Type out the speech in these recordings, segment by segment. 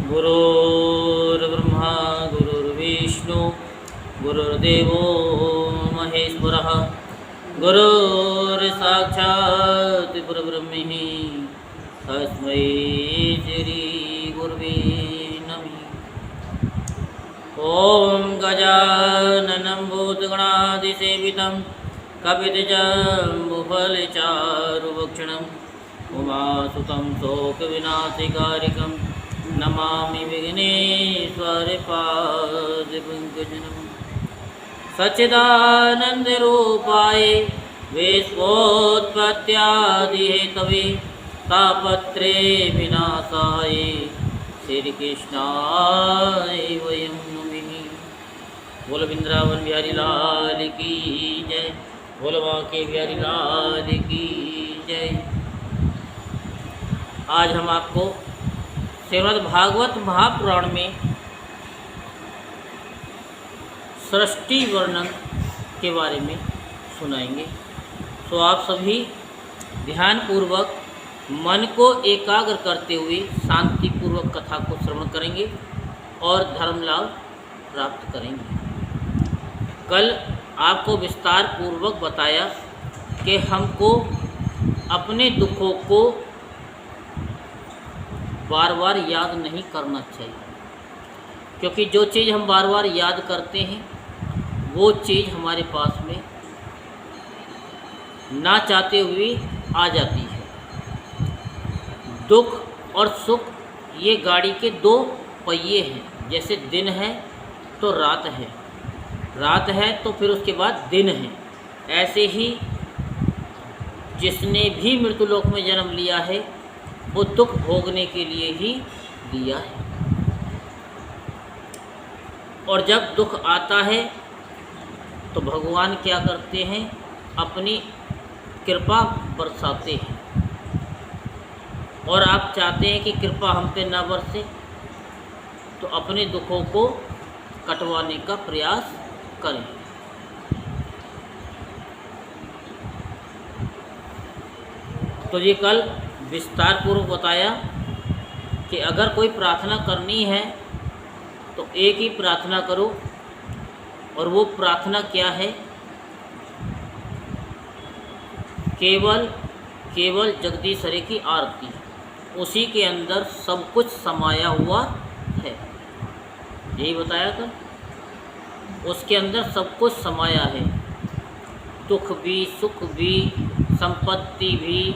गुरुर्ब्रह्मा गुरुर्विष्णु गुरुर्देवो महेश्वरः गुरुर्साक्षात् परब्रह्म तस्मै श्री गुरुवे नमः। ओम गजाननं भूतगणाधिसेवितं कपितजम्बुफलचारुभक्षणम् उमासुतं शोकविनाशकारिकं नमामि विघ्नेश्वरपादपङ्कजम्। सच्चिदानन्दरूपाय विश्वोत्पत्त्यादिहेतवे तापत्रे विनाशाय श्रीकृष्णाय वयं नमः। बोल वृंदावन बिहारी लाल की जय, बोल बांके बिहारी लाल की जय। आज हम आपको श्रीमद् भागवत महापुराण में सृष्टि वर्णन के बारे में सुनाएंगे। तो आप सभी ध्यानपूर्वक मन को एकाग्र करते हुए शांतिपूर्वक कथा को श्रवण करेंगे और धर्म लाभ प्राप्त करेंगे। कल आपको विस्तार पूर्वक बताया कि हमको अपने दुखों को बार बार याद नहीं करना चाहिए, क्योंकि जो चीज़ हम बार बार याद करते हैं वो चीज़ हमारे पास में ना चाहते हुए आ जाती है। दुख और सुख ये गाड़ी के दो पहिए हैं। जैसे दिन है तो रात है, रात है तो फिर उसके बाद दिन है। ऐसे ही जिसने भी मृत्युलोक में जन्म लिया है वो दुख भोगने के लिए ही लिया है। और जब दुख आता है तो भगवान क्या करते हैं, अपनी कृपा बरसाते हैं। और आप चाहते हैं कि कृपा हम पे ना बरसे तो अपने दुखों को कटवाने का प्रयास करें। तो ये कल विस्तार पूर्वक बताया कि अगर कोई प्रार्थना करनी है तो एक ही प्रार्थना करो। और वो प्रार्थना क्या है, केवल जगदीश हरे की आरती। उसी के अंदर सब कुछ समाया हुआ है, यही बताया था। उसके अंदर सब कुछ समाया है, दुख भी, सुख भी, संपत्ति भी,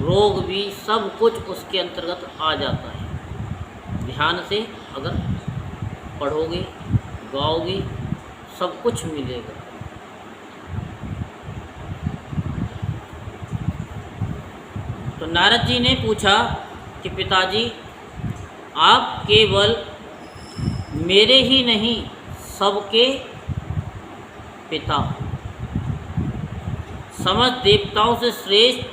रोग भी, सब कुछ उसके अंतर्गत आ जाता है। ध्यान से अगर पढ़ोगे गाओगे सब कुछ मिलेगा। तो नारद जी ने पूछा कि पिताजी आप केवल मेरे ही नहीं सबके पिता, समस्त देवताओं से श्रेष्ठ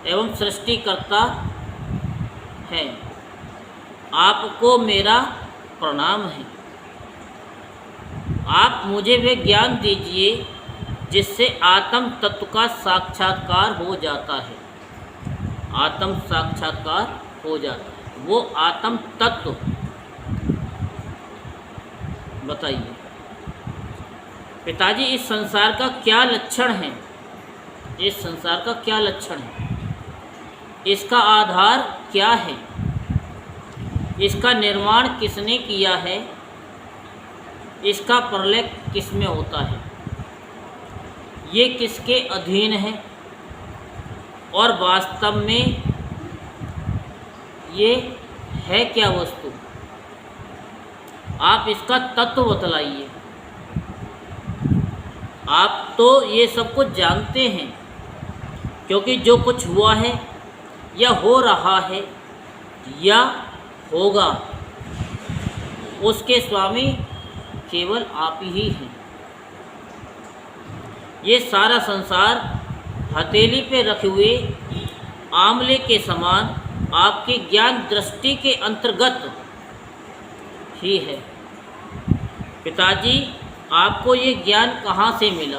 एवं सृष्टिकर्ता है। आपको मेरा प्रणाम है। आप मुझे वे ज्ञान दीजिए जिससे आत्म तत्व का साक्षात्कार हो जाता है। आत्म साक्षात्कार हो जाता है, वो आत्म तत्व बताइए। पिताजी इस संसार का क्या लक्षण है, इस संसार का क्या लक्षण है, इसका आधार क्या है, इसका निर्माण किसने किया है, इसका प्रलय किसमें होता है, ये किसके अधीन है और वास्तव में ये है क्या वस्तु। आप इसका तत्व बतलाइए। आप तो ये सब कुछ जानते हैं, क्योंकि जो कुछ हुआ है या हो रहा है या होगा उसके स्वामी केवल आप ही हैं। ये सारा संसार हथेली पे रखे हुए आंवले के समान आपकी ज्ञान दृष्टि के अंतर्गत ही है। पिताजी आपको ये ज्ञान कहाँ से मिला,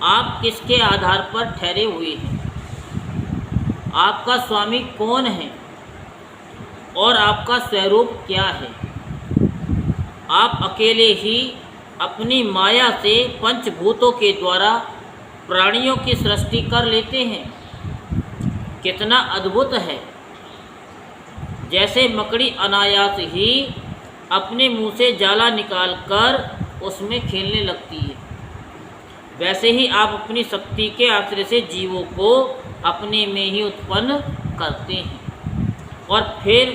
आप किसके आधार पर ठहरे हुए हैं, आपका स्वामी कौन है और आपका स्वरूप क्या है। आप अकेले ही अपनी माया से पंचभूतों के द्वारा प्राणियों की सृष्टि कर लेते हैं। कितना अद्भुत है। जैसे मकड़ी अनायास ही अपने मुंह से जाला निकालकर उसमें खेलने लगती है, वैसे ही आप अपनी शक्ति के आश्रय से जीवों को अपने में ही उत्पन्न करते हैं और फिर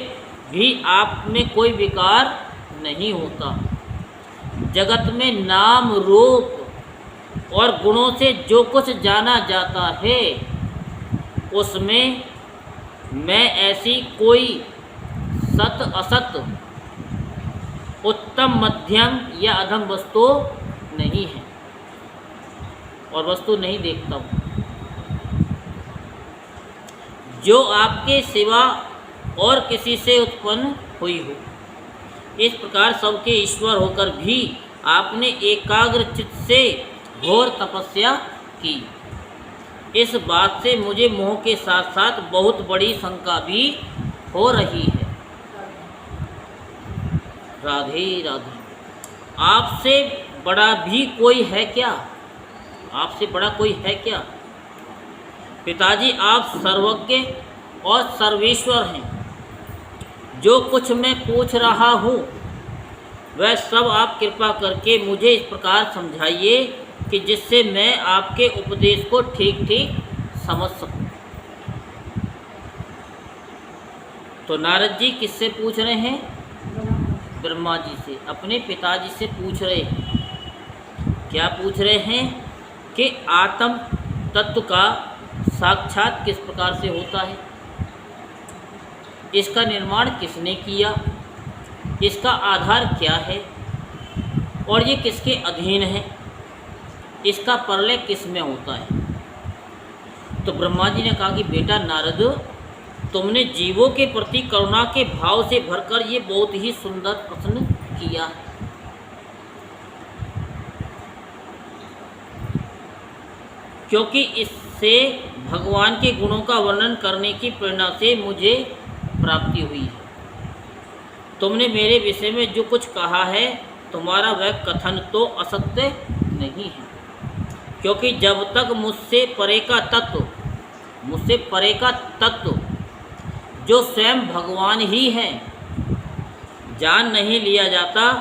भी आप में कोई विकार नहीं होता। जगत में नाम रूप और गुणों से जो कुछ जाना जाता है उसमें मैं ऐसी कोई सत असत, उत्तम मध्यम या अधम वस्तु नहीं है और वस्तु नहीं देखता हूँ। जो आपके सिवा और किसी से उत्पन्न हुई हो। इस प्रकार सबके ईश्वर होकर भी आपने एकाग्र चित्त से घोर तपस्या की। इस बात से मुझे मोह के साथ साथ बहुत बड़ी शंका भी हो रही है। राधे राधे। आपसे बड़ा भी कोई है क्या? आपसे बड़ा कोई है क्या? पिताजी, आप सर्वज्ञ और सर्वेश्वर हैं। जो कुछ मैं पूछ रहा हूँ वह सब आप कृपा करके मुझे इस प्रकार समझाइए कि जिससे मैं आपके उपदेश को ठीक ठीक समझ सकूँ। तो नारद जी किससे पूछ रहे हैं? ब्रह्मा जी से, अपने पिताजी से पूछ रहे हैं। क्या पूछ रहे हैं कि आत्म तत्व का साक्षात किस प्रकार से होता है, इसका निर्माण किसने किया, इसका आधार क्या है और ये किसके अधीन है, इसका प्रलय किस में होता है। तो ब्रह्मा जी ने कहा कि बेटा नारद, तुमने जीवों के प्रति करुणा के भाव से भरकर ये बहुत ही सुंदर प्रश्न किया है। क्योंकि इससे भगवान के गुणों का वर्णन करने की प्रेरणा से मुझे प्राप्ति हुई है। तुमने मेरे विषय में जो कुछ कहा है तुम्हारा वह कथन तो असत्य नहीं है, क्योंकि जब तक मुझसे परे का तत्व जो स्वयं भगवान ही है जान नहीं लिया जाता,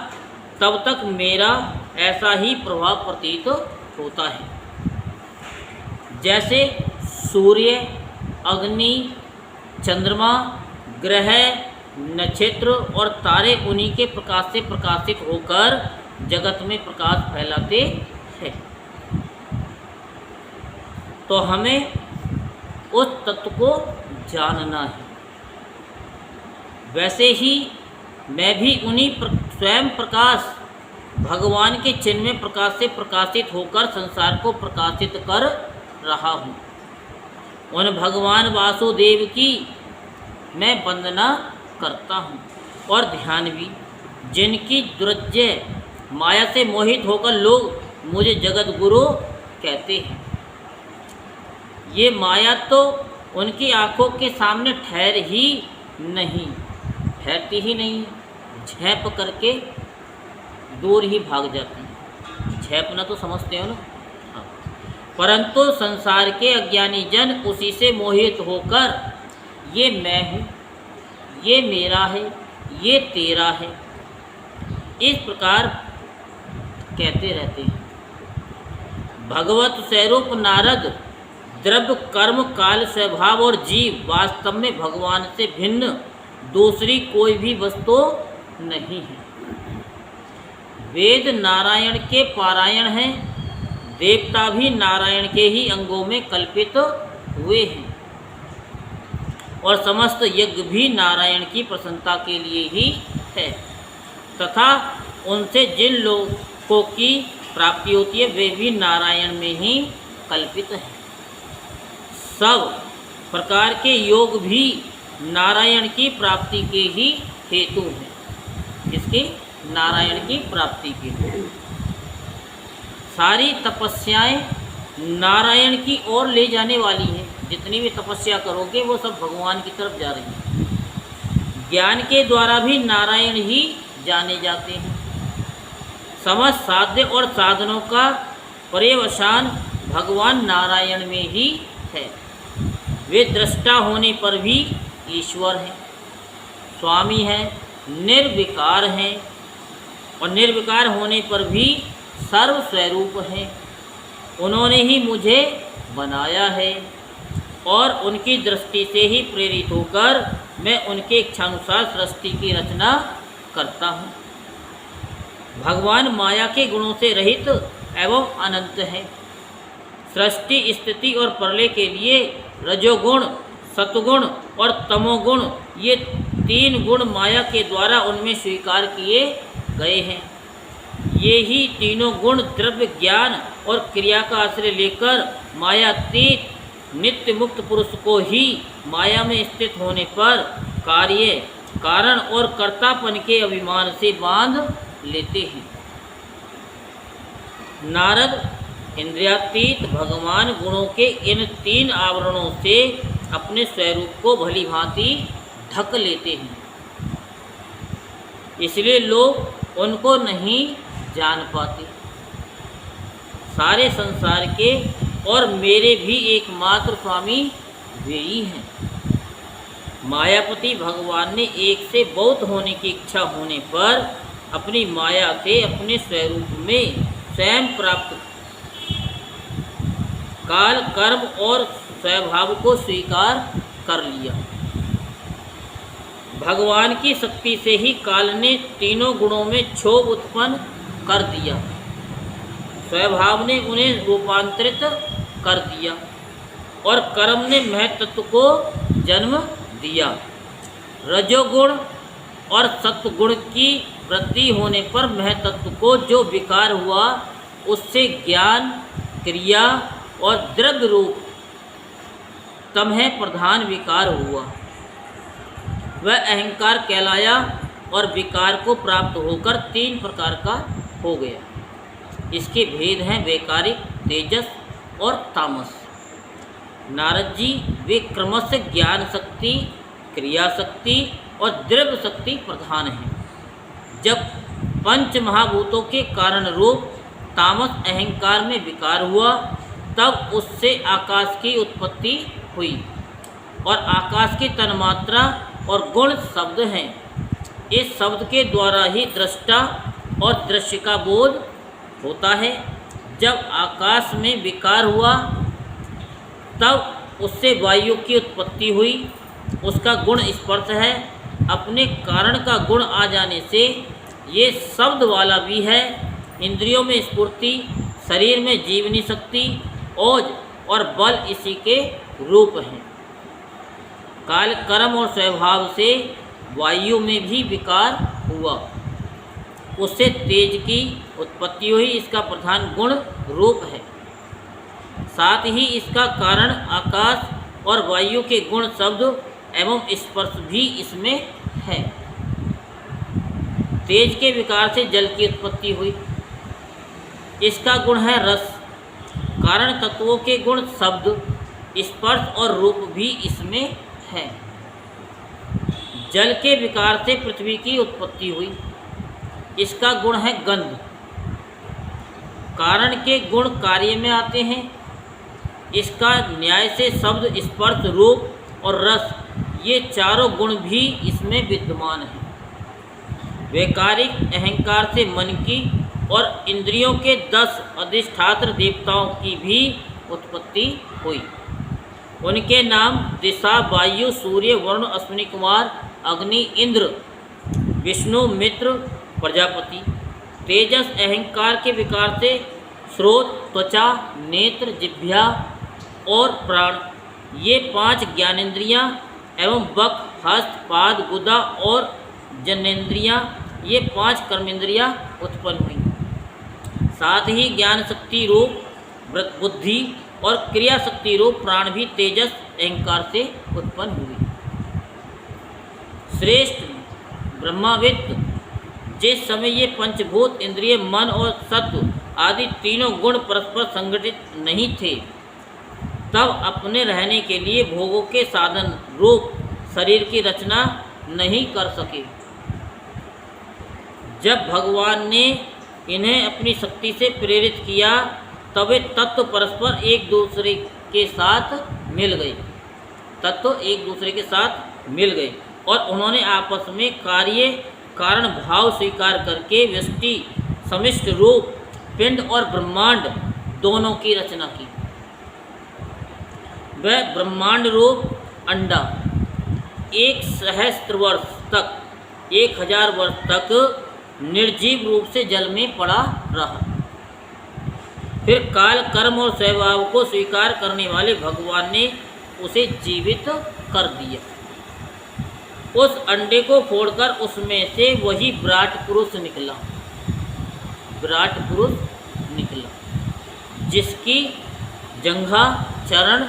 तब तक मेरा ऐसा ही प्रभाव प्रतीत होता है। जैसे सूर्य, अग्नि, चंद्रमा, ग्रह, नक्षत्र और तारे उन्हीं के प्रकाश से प्रकाशित होकर जगत में प्रकाश फैलाते हैं। तो हमें उस तत्व को जानना है। वैसे ही मैं भी उन्हीं स्वयं प्रकाश भगवान के चिन्ह में प्रकाश से प्रकाशित होकर संसार को प्रकाशित कर रहा हूँ। उन भगवान वासुदेव की मैं वंदना करता हूँ और ध्यान भी, जिनकी दुर्जय माया से मोहित होकर लोग मुझे जगत गुरु कहते हैं। ये माया तो उनकी आंखों के सामने ठहरती ही नहीं, झेप करके दूर ही भाग जाती है। झेपना तो समझते हो ना? हाँ। परंतु संसार के अज्ञानी जन उसी से मोहित होकर ये मैं हूँ, ये मेरा है, ये तेरा है, इस प्रकार कहते रहते हैं। भगवत स्वरूप नारद द्रव्य, कर्म, काल, स्वभाव और जीव वास्तव में भगवान से भिन्न दूसरी कोई भी वस्तु नहीं है। वेद नारायण के पारायण हैं, देवता भी नारायण के ही अंगों में कल्पित हुए हैं और समस्त यज्ञ भी नारायण की प्रसन्नता के लिए ही है तथा उनसे जिन लोगों की प्राप्ति होती है वे भी नारायण में ही कल्पित है। सब प्रकार के योग भी नारायण की प्राप्ति के ही हेतु हैं। इसकी नारायण की प्राप्ति के हेतु सारी तपस्याएं नारायण की ओर ले जाने वाली हैं। जितनी भी तपस्या करोगे वो सब भगवान की तरफ जा रही है। ज्ञान के द्वारा भी नारायण ही जाने जाते हैं। समस्त साध्य और साधनों का पर्यवसान भगवान नारायण में ही है। वे दृष्टा होने पर भी ईश्वर हैं, स्वामी हैं, निर्विकार हैं और निर्विकार होने पर भी सर्व स्वरूप हैं। उन्होंने ही मुझे बनाया है और उनकी दृष्टि से ही प्रेरित होकर मैं उनके इच्छानुसार सृष्टि की रचना करता हूँ। भगवान माया के गुणों से रहित एवं अनंत है। सृष्टि, स्थिति और प्रलय के लिए रजोगुण, सतगुण और तमोगुण, ये 3 गुण माया के द्वारा उनमें स्वीकार किए गए हैं। ये ही तीनों गुण द्रव्य, ज्ञान और क्रिया का आश्रय लेकर मायातीत नित्य मुक्त पुरुष को ही माया में स्थित होने पर कार्य, कारण और कर्तापन के अभिमान से बांध लेते हैं। नारद इंद्रियातीत भगवान गुणों के इन 3 आवरणों से अपने स्वरूप को भली भांति ढक लेते हैं, इसलिए लोग उनको नहीं जान पाते। सारे संसार के और मेरे भी एकमात्र स्वामी वे ही हैं। मायापति भगवान ने एक से बहुत होने की इच्छा होने पर अपनी माया से अपने स्वरूप में स्वयं प्राप्त काल, कर्म और स्वभाव को स्वीकार कर लिया। भगवान की शक्ति से ही काल ने तीनों गुणों में क्षोभ उत्पन्न कर दिया, स्वभाव ने उन्हें रूपांतरित कर दिया और कर्म ने महत्त्व को जन्म दिया। रजोगुण और सत्वगुण की वृद्धि होने पर महत्त्व को जो विकार हुआ, उससे ज्ञान, क्रिया और द्रव्य रूप तमह प्रधान विकार हुआ। वह अहंकार कहलाया और विकार को प्राप्त होकर 3 प्रकार का हो गया। इसके भेद हैं वैकारिक, तेजस और तामस। नारद जी वे क्रमशः ज्ञान शक्ति, क्रिया शक्ति और द्रव्य शक्ति प्रधान हैं। जब 5 महाभूतों के कारण रूप तामस अहंकार में विकार हुआ, तब उससे आकाश की उत्पत्ति हुई और आकाश की तन्मात्रा और गुण शब्द हैं। इस शब्द के द्वारा ही दृष्टा और दृश्य का बोध होता है। जब आकाश में विकार हुआ, तब उससे वायु की उत्पत्ति हुई। उसका गुण स्पर्श है। अपने कारण का गुण आ जाने से ये शब्द वाला भी है। इंद्रियों में स्फूर्ति, शरीर में जीवनी शक्ति, ओज और बल इसी के रूप हैं। काल, कर्म और स्वभाव से वायु में भी विकार हुआ, उससे तेज की उत्पत्ति हुई। इसका प्रधान गुण रूप है। साथ ही इसका कारण आकाश और वायु के गुण शब्द एवं स्पर्श भी इसमें है। तेज के विकार से जल की उत्पत्ति हुई। इसका गुण है रस। कारण तत्वों के गुण शब्द, स्पर्श और रूप भी इसमें है। जल के विकार से पृथ्वी की उत्पत्ति हुई। इसका गुण है गंध। कारण के गुण कार्य में आते हैं। इसका न्याय से शब्द, स्पर्श, रूप और रस, ये चारों गुण भी इसमें विद्यमान हैं। वैकारिक अहंकार से मन की और इंद्रियों के 10 अधिष्ठात्र देवताओं की भी उत्पत्ति हुई। उनके नाम दिशा, वायु, सूर्य, वरुण, अश्विनी कुमार, अग्नि, इंद्र, विष्णु, मित्र, प्रजापति। तेजस अहंकार के विकार से स्रोत, त्वचा, नेत्र, जिह्वा और प्राण, ये 5 ज्ञानेंद्रियाँ एवं बक, हस्त, पाद, गुदा और जनेंद्रियाँ, ये 5 कर्मेंद्रियाँ उत्पन्न हुई। साथ ही ज्ञान शक्ति रूप बुद्धि और क्रिया शक्ति रूप प्राण भी तेजस अहंकार से उत्पन्न हुई। श्रेष्ठ ब्रह्माविद जिस समय ये पंचभूत, इंद्रिय, मन और सत्व आदि तीनों गुण परस्पर संगठित नहीं थे, तब अपने रहने के लिए भोगों के साधन रूप शरीर की रचना नहीं कर सके। जब भगवान ने इन्हें अपनी शक्ति से प्रेरित किया तब वे तत्व परस्पर एक दूसरे के साथ मिल गए, तत्व एक दूसरे के साथ मिल गए और उन्होंने आपस में कार्य कारण भाव स्वीकार करके व्यष्टि समिष्ट रूप पिंड और ब्रह्मांड दोनों की रचना की। वह ब्रह्मांड रूप अंडा 1,000 वर्ष तक 1000 वर्ष तक निर्जीव रूप से जल में पड़ा रहा। फिर काल कर्म और स्वभाव को स्वीकार करने वाले भगवान ने उसे जीवित कर दिया। उस अंडे को फोड़कर उसमें से वही विराट पुरुष निकला, विराट पुरुष निकला, जिसकी जंघा, चरण,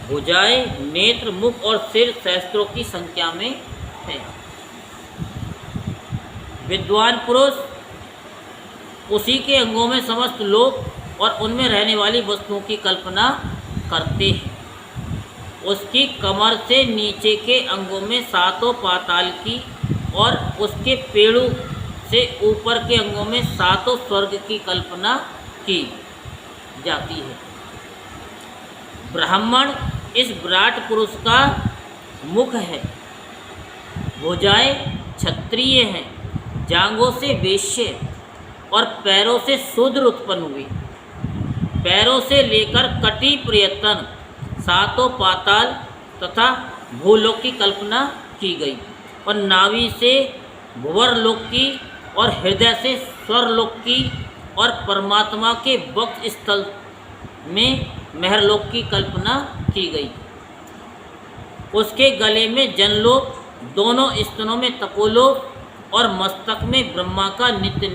भुजाएं, नेत्र, मुख और सिर सहस्त्रों की संख्या में है। विद्वान पुरुष उसी के अंगों में समस्त लोक और उनमें रहने वाली वस्तुओं की कल्पना करते हैं। उसकी कमर से नीचे के अंगों में 7 पाताल की और उसके पेड़ों से ऊपर के अंगों में 7 स्वर्ग की कल्पना की जाती है। ब्राह्मण इस विराट पुरुष का मुख है, भुजाएं क्षत्रिय हैं, जांघों से वैश्य और पैरों से शूद्र उत्पन्न हुए। पैरों से लेकर कटी प्रयत्न 7 पाताल तथा भूलोक की कल्पना की गई और नाभि से भुवरलोक की और हृदय से स्वरलोक की और परमात्मा के वक्ष स्थल में महरलोक की कल्पना की गई। उसके गले में जनलोक, दोनों स्तनों में तपोलोक और मस्तक में ब्रह्मा का नित्य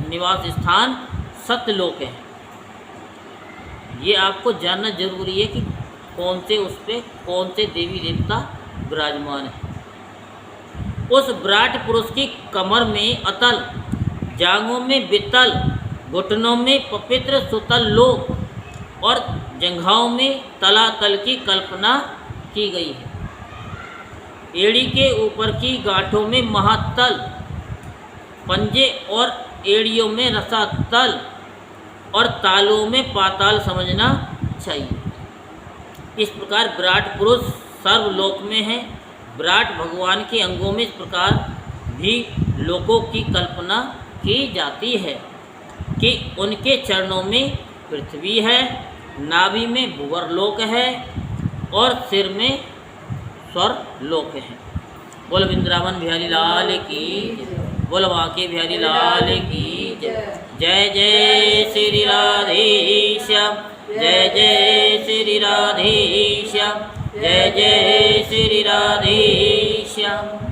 निवास स्थान सत्यलोक है। ये आपको जानना जरूरी है कि कौन से उस पे कौन से देवी देवता विराजमान है। उस विराट पुरुष की कमर में अतल, जांघों में वितल, घुटनों में पवित्र सुतल लोक और जंघाओं में तलातल की कल्पना की गई है। एड़ी के ऊपर की गांठों में महातल, पंजे और एड़ियों में रसातल और तालुओं में पाताल समझना चाहिए। इस प्रकार विराट पुरुष सर्वलोक में है। विराट भगवान के अंगों में इस प्रकार भी लोकों की कल्पना की जाती है कि उनके चरणों में पृथ्वी है, नाभि में भुवरलोक है और सिर में स्वरलोक है। बोल वृंदावन बिहारी लाल की, बोल बांके बिहारी लाल की जय। जय श्री राधेश्याम, जय जय श्री राधेश्याम, जय जय श्री राधेश्याम।